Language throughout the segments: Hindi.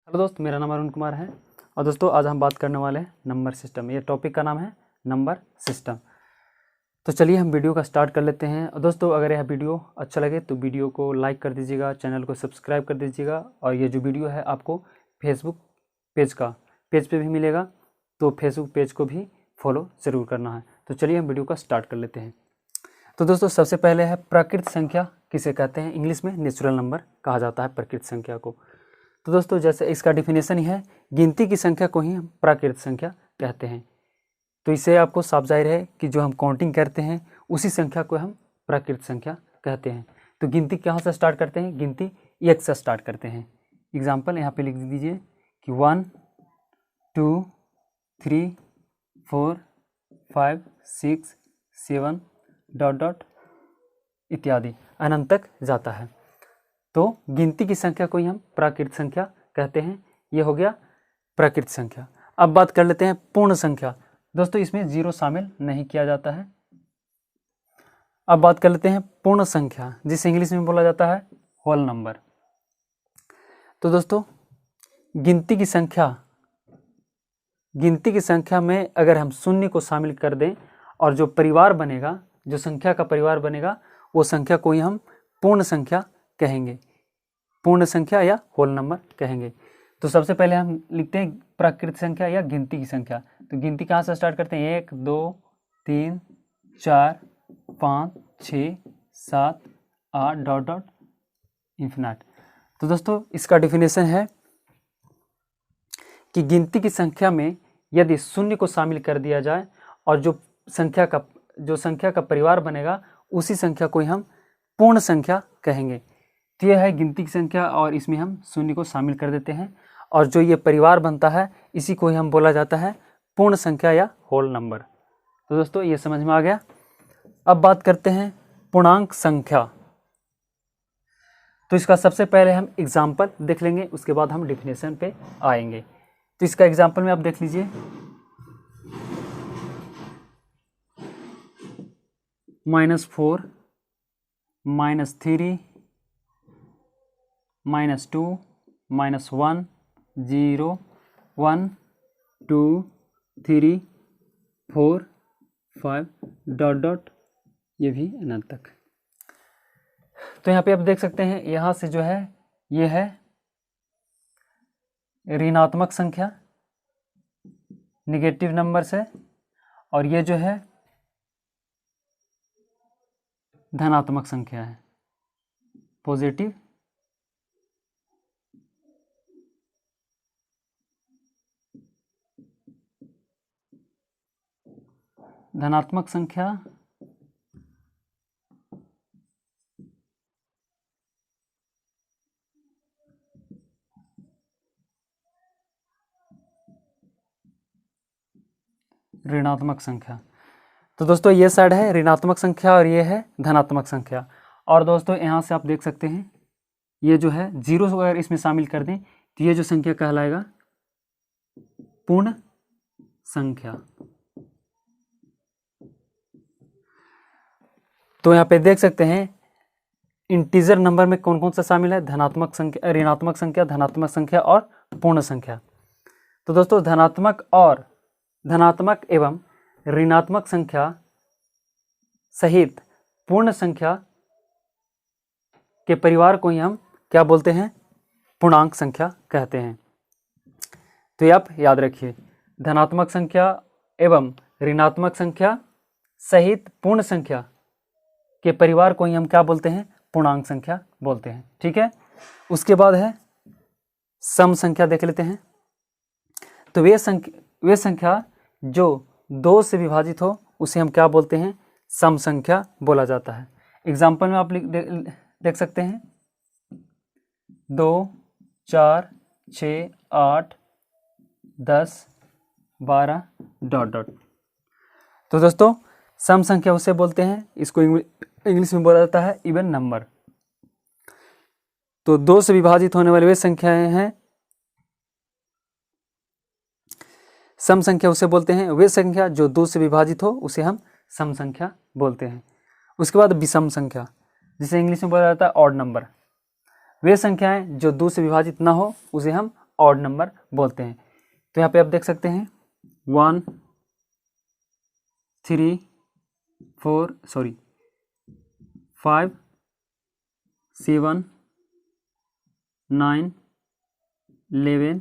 हेलो दोस्त, मेरा नाम अरुण कुमार है और दोस्तों आज हम बात करने वाले हैं नंबर सिस्टम। ये टॉपिक का नाम है नंबर सिस्टम। तो चलिए हम वीडियो का स्टार्ट कर लेते हैं। और दोस्तों अगर यह वीडियो अच्छा लगे तो वीडियो को लाइक कर दीजिएगा, चैनल को सब्सक्राइब कर दीजिएगा। और ये जो वीडियो है आपको फेसबुक पेज पे भी मिलेगा, तो फेसबुक पेज को भी फॉलो ज़रूर करना है। तो चलिए हम वीडियो का स्टार्ट कर लेते हैं। तो दोस्तों सबसे पहले है प्राकृत संख्या किसे कहते हैं। इंग्लिश में नेचुरल नंबर कहा जाता है प्राकृत संख्या को। तो दोस्तों जैसे इसका डिफिनेशन ही है, गिनती की संख्या को ही हम प्राकृत संख्या कहते हैं। तो इससे आपको साफ जाहिर है कि जो हम काउंटिंग करते हैं उसी संख्या को हम प्राकृत संख्या कहते हैं। तो गिनती कहाँ से स्टार्ट करते हैं? गिनती 1 से स्टार्ट करते हैं। एग्जाम्पल यहाँ पे लिख दीजिए कि 1 2 3 4 5 6 7 ... इत्यादि अनंत तक जाता है। तो गिनती की संख्या को ही हम प्राकृत संख्या कहते हैं। ये हो गया प्राकृत संख्या। अब बात कर लेते हैं पूर्ण संख्या। दोस्तों इसमें जीरो शामिल नहीं किया जाता है। अब बात कर लेते हैं पूर्ण संख्या, जिसे इंग्लिश में बोला जाता है होल नंबर। तो दोस्तों गिनती की संख्या में अगर हम शून्य को शामिल कर दें और जो परिवार बनेगा, जो संख्या का परिवार बनेगा, वो संख्या को ही हम पूर्ण संख्या कहेंगे, पूर्ण संख्या या होल नंबर कहेंगे। तो सबसे पहले हम लिखते हैं प्राकृत संख्या या गिनती की संख्या। तो गिनती कहाँ से स्टार्ट करते हैं? 1 2 3 4 5 6 7 8 ... इन्फिनिट। तो दोस्तों इसका डिफिनेशन है कि गिनती की संख्या में यदि शून्य को शामिल कर दिया जाए और जो संख्या का परिवार बनेगा उसी संख्या को ही हम पूर्ण संख्या कहेंगे। तो यह है गिनती की संख्या और इसमें हम शून्य को शामिल कर देते हैं और जो ये परिवार बनता है इसी को ही हम बोला जाता है पूर्ण संख्या या होल नंबर। तो दोस्तों ये समझ में आ गया। अब बात करते हैं पूर्णांक संख्या। तो इसका सबसे पहले हम एग्जाम्पल देख लेंगे, उसके बाद हम डिफिनेशन पे आएंगे। तो इसका एग्जाम्पल में आप देख लीजिए, -4 -3 -2 -1 0 1 2 3 4 5 ... ये भी अनंत तक। तो यहाँ पे आप देख सकते हैं, यहाँ से जो है ये है ऋणात्मक संख्या, निगेटिव नंबर से, और ये जो है धनात्मक संख्या है, पॉजिटिव धनात्मक संख्या ऋणात्मक संख्या। तो दोस्तों ये साइड है ऋणात्मक संख्या और ये है धनात्मक संख्या। और दोस्तों यहाँ से आप देख सकते हैं ये जो है जीरो अगर इसमें शामिल कर दें तो ये जो संख्या कहलाएगा पूर्ण संख्या। तो यहाँ पे देख सकते हैं इंटीजर नंबर में कौन कौन सा शामिल है? धनात्मक संख्या, ऋणात्मक संख्या, धनात्मक संख्या और पूर्ण संख्या। तो दोस्तों धनात्मक एवं ऋणात्मक संख्या सहित पूर्ण संख्या के परिवार को ही हम क्या बोलते हैं? पूर्णांक संख्या कहते हैं। तो ये आप याद रखिए, धनात्मक संख्या एवं ऋणात्मक संख्या सहित पूर्ण संख्या के परिवार को ही हम क्या बोलते हैं? पूर्णांक संख्या बोलते हैं। ठीक है। उसके बाद है सम संख्या, देख लेते हैं। तो वे संख्या जो 2 से विभाजित हो उसे हम क्या बोलते हैं? सम संख्या बोला जाता है। एग्जाम्पल में आप देख सकते हैं 2 4 6 8 10 12 ... तो दोस्तों सम संख्या उसे बोलते हैं, इसको इंग्लिश में बोला जाता है इवन नंबर। तो 2 से विभाजित होने वाली वे संख्याएं हैं, सम संख्या उसे बोलते हैं। वे संख्या जो 2 से विभाजित हो उसे हम सम संख्या बोलते हैं। उसके बाद विषम संख्या, जिसे इंग्लिश में बोला जाता है ऑड नंबर। वे संख्याएं जो 2 से विभाजित ना हो उसे हम ऑड नंबर बोलते हैं। तो यहाँ पे आप देख सकते हैं 1 3 4 5 7 9 11 ...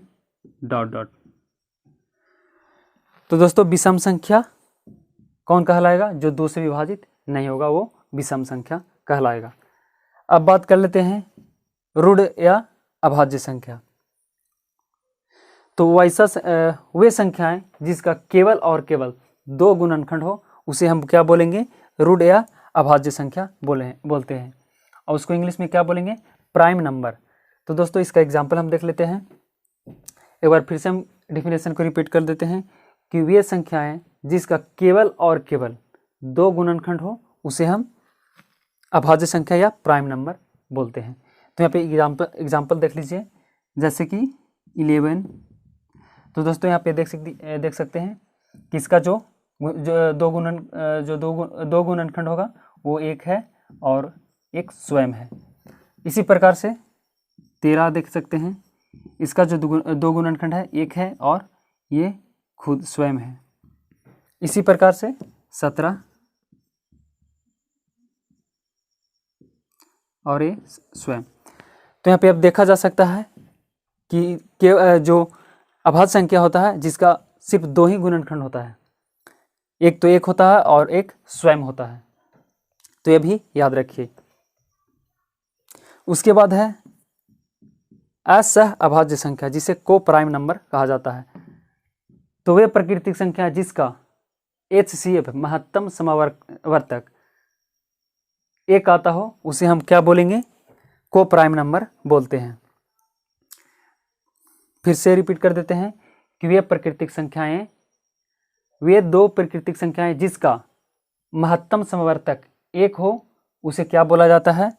तो दोस्तों विषम संख्या कौन कहलाएगा? जो 2 से विभाजित नहीं होगा वो विषम संख्या कहलाएगा। अब बात कर लेते हैं रूढ़ या अभाज्य संख्या। तो वैसा वे संख्याएं जिसका केवल और केवल 2 गुणनखंड हो उसे हम क्या बोलेंगे? रूढ़ या अभाज्य संख्या बोलते हैं। और उसको इंग्लिश में क्या बोलेंगे? Prime number. तो दोस्तों इसका एग्जाम्पल हम देख लेते हैं। एक बार फिर से हम डिफिनेशन को रिपीट कर देते हैं कि वे संख्याएं जिसका केवल और केवल 2 गुणनखंड हो उसे हम अभाज्य संख्या या प्राइम नंबर बोलते हैं। तो यहाँ पे एग्जाम्पल देख लीजिए, जैसे कि 11। तो दोस्तों यहाँ पे देख सकते हैं कि इसका जो दो गुणनखंड होगा वो एक है और एक स्वयं है। इसी प्रकार से 13 देख सकते हैं, इसका जो दो गुणनखंड है एक है और ये खुद स्वयं है। इसी प्रकार से 17 और ये स्वयं। तो यहाँ पे अब देखा जा सकता है कि जो अभाज्य संख्या होता है जिसका सिर्फ 2 ही गुणनखंड होता है, एक तो एक होता है और एक स्वयं होता है। तो ये भी याद रखिए। उसके बाद है असह अभाज्य संख्या, जिसे को प्राइम नंबर कहा जाता है। तो वे प्राकृतिक संख्या जिसका HCF महत्तम समावर्तक एक आता हो उसे हम क्या बोलेंगे? को प्राइम नंबर बोलते हैं। फिर से रिपीट कर देते हैं कि वे प्राकृतिक संख्याएं, वे 2 प्राकृतिक संख्याएं जिसका महत्तम समवर्तक एक हो उसे क्या बोला जाता है?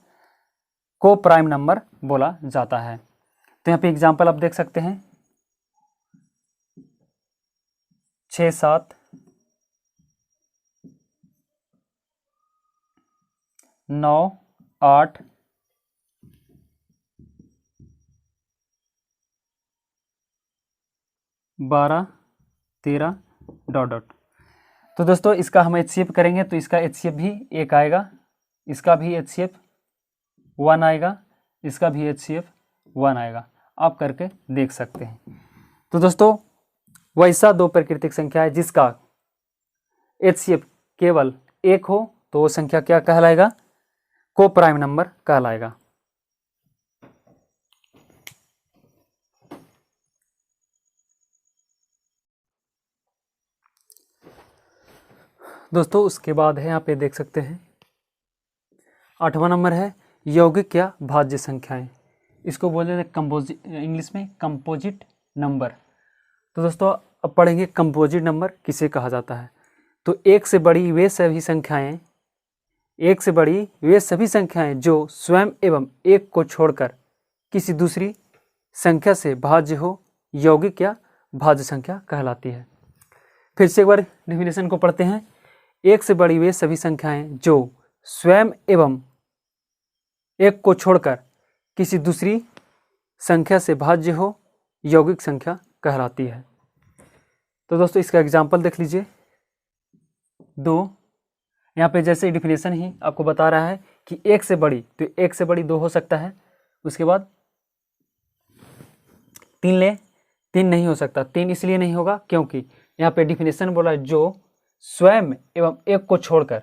को प्राइम नंबर बोला जाता है। तो यहाँ पे एग्जाम्पल आप देख सकते हैं 6 7 9 8 12 13 ... तो दोस्तों इसका हम HCF करेंगे तो इसका HCF भी 1 आएगा, इसका भी HCF 1 आएगा, इसका भी HCF 1 आएगा। आप करके देख सकते हैं। तो दोस्तों वैसा 2 प्राकृतिक संख्या है जिसका HCF केवल 1 हो तो वो संख्या क्या कहलाएगा? को प्राइम नंबर कहलाएगा। दोस्तों उसके बाद है, यहाँ पे देख सकते हैं 8वां नंबर है यौगिक या भाज्य संख्याएं। इसको बोलते हैं इंग्लिश में कंपोजिट नंबर। तो दोस्तों अब पढ़ेंगे कंपोजिट नंबर किसे कहा जाता है। तो एक से बड़ी वे सभी संख्याएं जो स्वयं एवं एक को छोड़कर किसी दूसरी संख्या से भाज्य हो यौगिक या भाज्य संख्या कहलाती है। फिर से एक बार डेफिनेशन को पढ़ते हैं। एक से बड़ी वे सभी संख्याएं जो स्वयं एवं एक को छोड़कर किसी दूसरी संख्या से भाज्य हो यौगिक संख्या कहलाती है। तो दोस्तों इसका एग्जाम्पल देख लीजिए 2। यहाँ पे जैसे डिफिनेशन ही आपको बता रहा है कि एक से बड़ी, तो एक से बड़ी 2 हो सकता है। उसके बाद 3 नहीं हो सकता। 3 इसलिए नहीं होगा क्योंकि यहाँ पे डिफिनेशन बोला है जो स्वयं एवं एक को छोड़कर।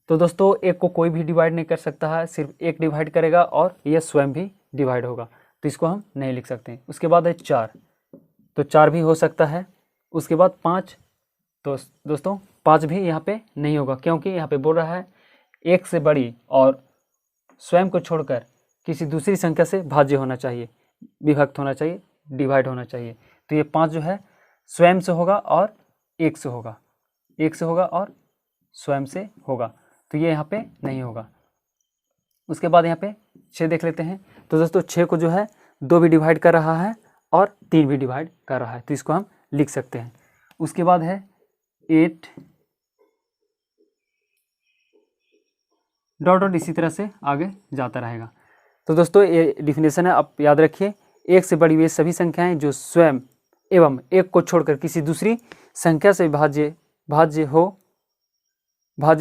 तो दोस्तों एक को कोई भी डिवाइड नहीं कर सकता है, सिर्फ एक डिवाइड करेगा और यह स्वयं भी डिवाइड होगा, तो इसको हम नहीं लिख सकते। उसके बाद है 4, तो 4 भी हो सकता है। उसके बाद 5, तो दोस्तों 5 भी यहाँ पे नहीं होगा क्योंकि यहाँ पे बोल रहा है एक से बड़ी और स्वयं को छोड़कर किसी दूसरी संख्या से भाज्य होना चाहिए, विभक्त होना चाहिए, डिवाइड होना चाहिए। तो ये 5 जो है स्वयं से होगा और एक से होगा, एक से होगा और स्वयं से होगा, तो ये यहाँ पे नहीं होगा। उसके बाद यहाँ पे 6 देख लेते हैं। तो दोस्तों 6 को जो है 2 भी डिवाइड कर रहा है और 3 भी डिवाइड कर रहा है, तो इसको हम लिख सकते हैं। उसके बाद है 8 ... इसी तरह से आगे जाता रहेगा। तो दोस्तों ये डिफिनेशन है, आप याद रखिए एक से बड़ी वे सभी संख्याएं जो स्वयं एवं एक को छोड़कर किसी दूसरी संख्या से भाज्य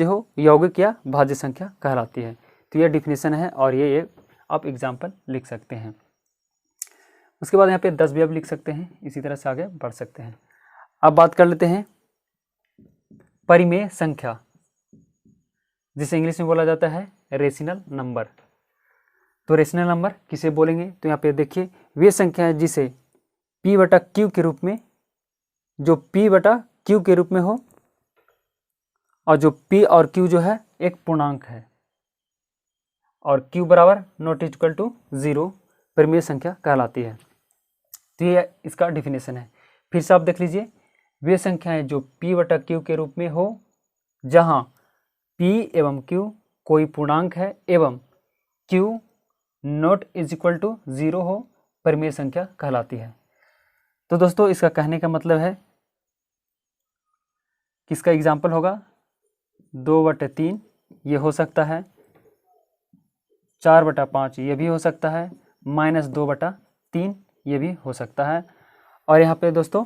हो यौगिक या भाज्य संख्या कहलाती है। तो यह डिफिनेशन है और ये आप एग्जाम्पल लिख सकते हैं। उसके बाद यहाँ पे 10 भी आप लिख सकते हैं, इसी तरह से आगे बढ़ सकते हैं। अब बात कर लेते हैं परिमेय संख्या, जिसे इंग्लिश में बोला जाता है रेशनल नंबर। तो रेशनल नंबर किसे बोलेंगे, तो यहाँ पे देखिए वे संख्या है जिसे P बटा Q के रूप में, जो P बटा Q के रूप में हो और जो P और Q जो है एक पूर्णांक है और Q बराबर नॉट इक्वल टू 0 परिमेय संख्या कहलाती है। तो ये इसका डिफिनेशन है। फिर से आप देख लीजिए, वे संख्याएं जो P बटा Q के रूप में हो जहां P एवं Q कोई पूर्णांक है एवं Q not is equal to 0 हो परिमेय संख्या कहलाती है। तो दोस्तों इसका कहने का मतलब है किसका एग्जाम्पल होगा, 2/3 ये हो सकता है, 4/5 ये भी हो सकता है, -2/3 ये भी हो सकता है, और यहाँ पे दोस्तों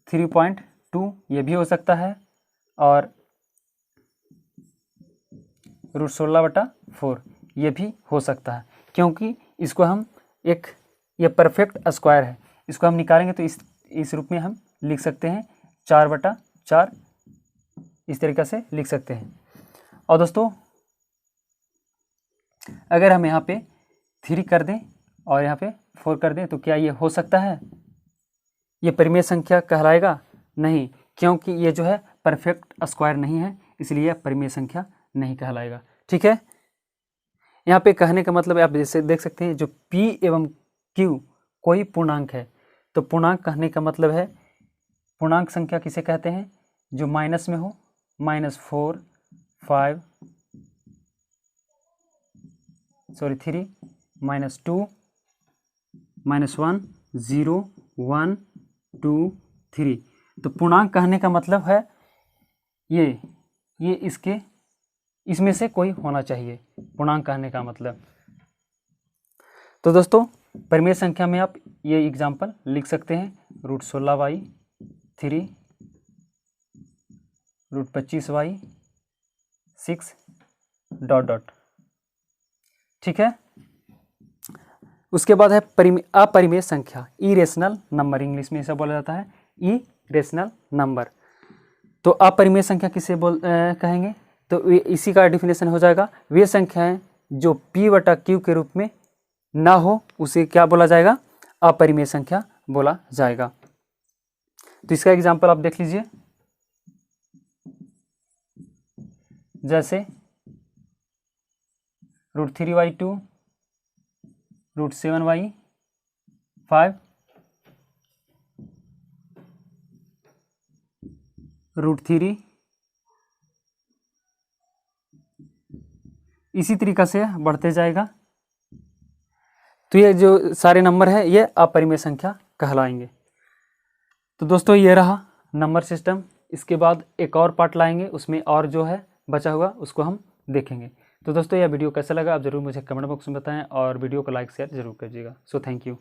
3.2 ये भी हो सकता है, और √16/4 ये भी हो सकता है। क्योंकि इसको हम ये परफेक्ट स्क्वायर है, इसको हम निकालेंगे तो इस रूप में हम लिख सकते हैं 4/4, इस तरीक़े से लिख सकते हैं। और दोस्तों अगर हम यहाँ पे 3 कर दें और यहाँ पे 4 कर दें तो क्या ये हो सकता है, ये परिमेय संख्या कहलाएगा? नहीं, क्योंकि ये जो है परफेक्ट स्क्वायर नहीं है, इसलिए यह परिमेय संख्या नहीं कहलाएगा। ठीक है, यहाँ पे कहने का मतलब आप जैसे देख सकते हैं जो P एवं Q कोई पूर्णांक है, तो पूर्णांक कहने का मतलब है, पूर्णांक संख्या किसे कहते हैं, जो माइनस में हो, -4, 5, 3, -2, -1, 0, 1, 2, 3। तो पूर्णांक कहने का मतलब है ये इसमें से कोई होना चाहिए, पूर्णांक कहने का मतलब। तो दोस्तों परिमेय संख्या में आप ये एग्जाम्पल लिख सकते हैं, √16/3, √25/6 ... ठीक है। उसके बाद है अपरिमेय संख्या, इरेशनल नंबर, इंग्लिश में ऐसा बोला जाता है इरेशनल नंबर। तो अपरिमेय संख्या किसे कहेंगे, तो इसी का डिफिनेशन हो जाएगा, वे संख्याएं जो P बटा Q के रूप में ना हो उसे क्या बोला जाएगा, अपरिमेय संख्या बोला जाएगा। तो इसका एग्जांपल आप देख लीजिए, जैसे √3/2, √7/5, √3, इसी तरीक़ा से बढ़ते जाएगा। तो ये जो सारे नंबर है ये अपरिमेय संख्या कहलाएंगे। तो दोस्तों ये रहा नंबर सिस्टम। इसके बाद एक और पार्ट लाएंगे, उसमें और जो है बचा हुआ उसको हम देखेंगे। तो दोस्तों यह वीडियो कैसा लगा आप ज़रूर मुझे कमेंट बॉक्स में बताएं और वीडियो को लाइक शेयर जरूर कीजिएगा। So thank you.